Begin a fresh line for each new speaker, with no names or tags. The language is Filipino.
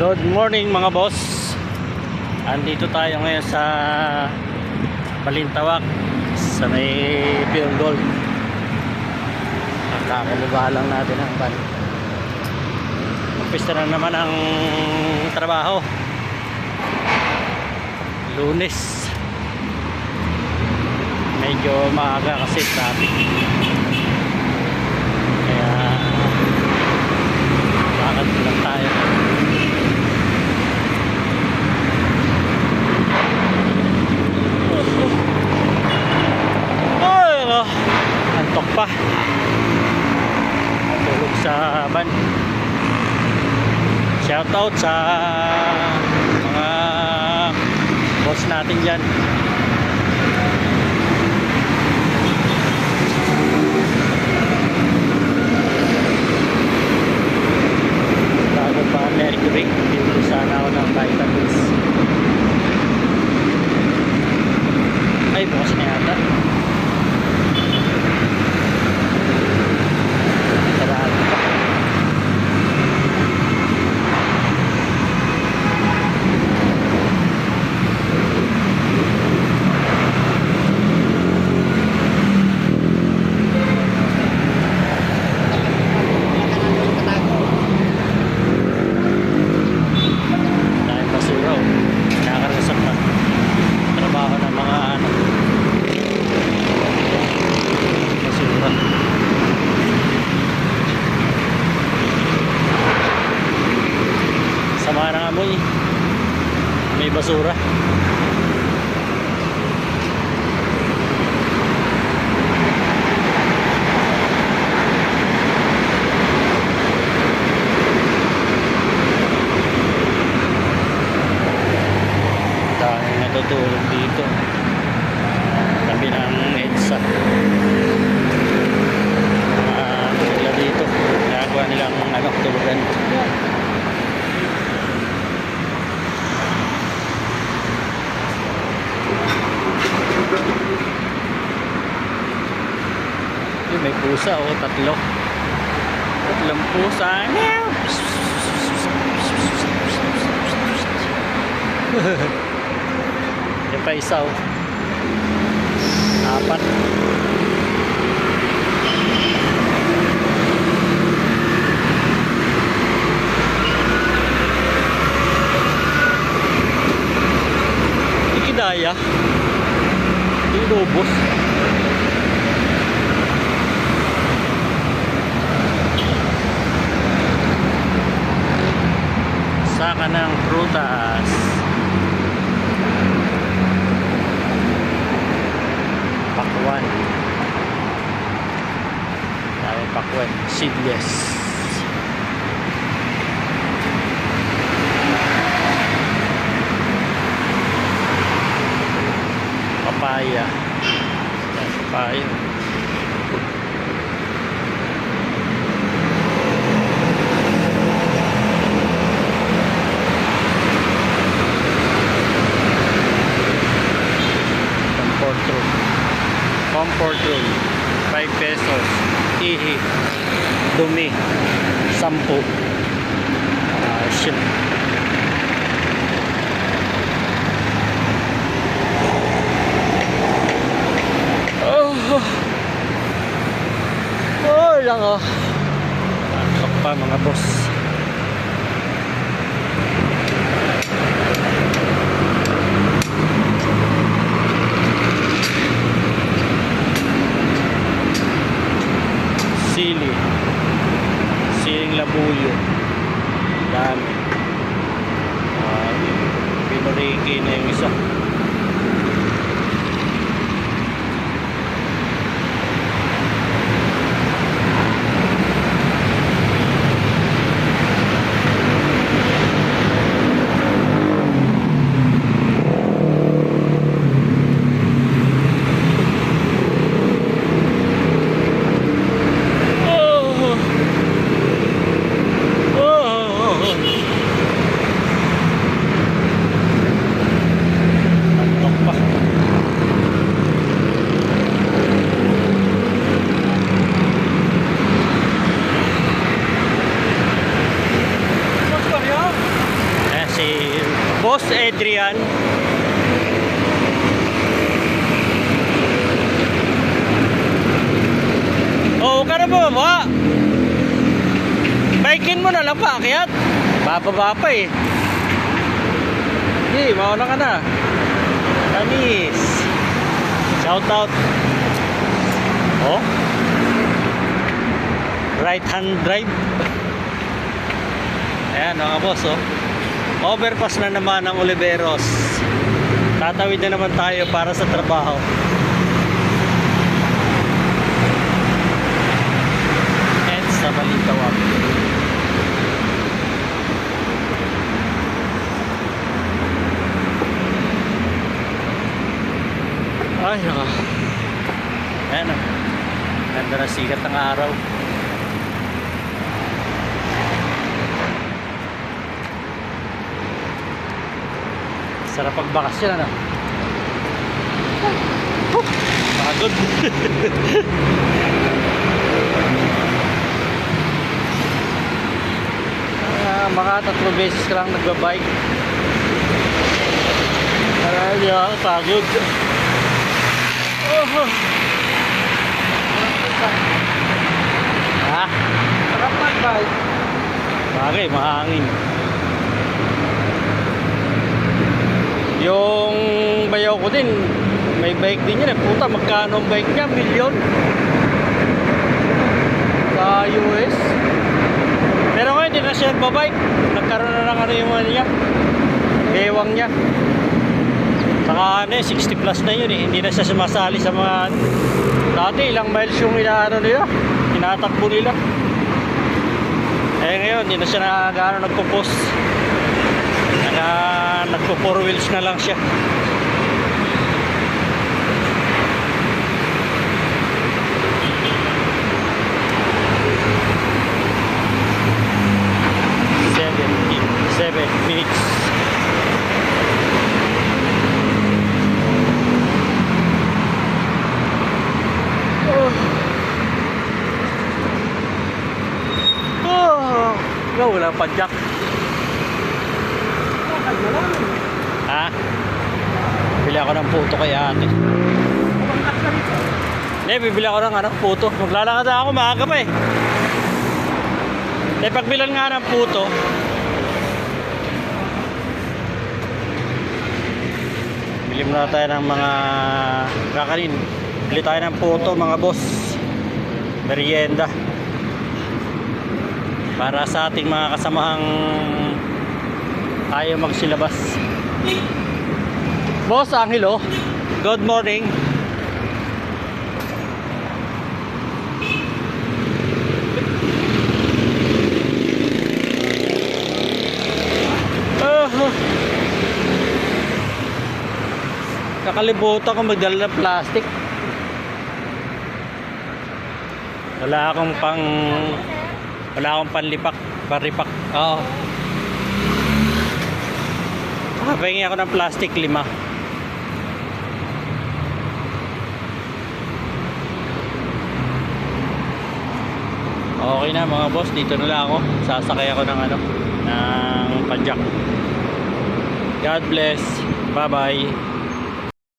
Good morning mga boss. Andito tayo ngayon sa Balintawak sa may Pure Gold. Kakaliba lang natin ang van. Umpisa na naman ang trabaho. Lunes. Medyo maaga kasi traffic. Kaya lakad lang tayo. Antok pa. Tulog sa van. Shout out sa mga boss natin dyan. Bago pa Mercury, bibili sana ako ng vitamins. Ay, bukas na yata. Sama ng amoy, may basura. Dahil natutulog dito tabi ng EDSA. Sila dito ginagawa nilang tulugan. May pusa o tatlong pusa. Yung pa isa o apat. Ikidaya ilubos. Saka ng prutas. Pakwan. Dami pakwan. Seedless. Papaya. Papaya. Comfort room 5 pesos. Ihi dumi 10. Shit. Lang antok pa mga boss. Siling labuyo. Dami. Pinuriki na yung isa. Boss Adrian. Oo, ka na bumaba. Baikin mo na lang pa, akyat. Bababa pa eh. Hey, mauna ka na. Tamis. Shout out. Oh. Right hand drive. Ayan mga boss oh. Overpass na naman ng Oliveros. Tatawid na naman tayo para sa trabaho. And sa Balintawak. Ay naka. Ayan o. Ganda na sikat ng araw. Sarap pagbakasyon ano. Pagod. Mga 3 beses ka lang nagbabike. Kaya pagod. Ha?
Sarap mag-bike.
Bagay, mahangin. Yung bayaw ko din, may bike din yan. Puta, magkano ang bike niya? Milyon? Sa US. Pero ngayon, hindi na siya nagbabike. Nagkaroon na ng ano yung ano niya. Bewang niya. Saka ano 60 plus na yun eh. Hindi na siya sumasali sa mga... Dati ilang miles yung inaano nila. Tinatakbo nila. Eh ngayon, hindi na siya nagpo-post. Nagpo 4 wheels na lang siya. Seven minutes. Wala pa jack. Ha? Bili ako ng puto kay ate. Hindi, bibili ako ng puto. Maglalakad na ako, maaga pa eh. Pagbilan nga ng puto. Bili muna tayo ng mga kakanin. Bili tayo ng puto mga boss. Merienda. Para sa ating mga kasamahang ayaw magsilabas. Boss Angelo, good morning. Kakalibutan ko magdala ng plastic. Wala akong panlipak, paripak. Oo. Pahingi ako ng plastic 5. Okay na mga boss, dito na lang ako. Sasakay ako ng ng padjak. God bless. Bye bye.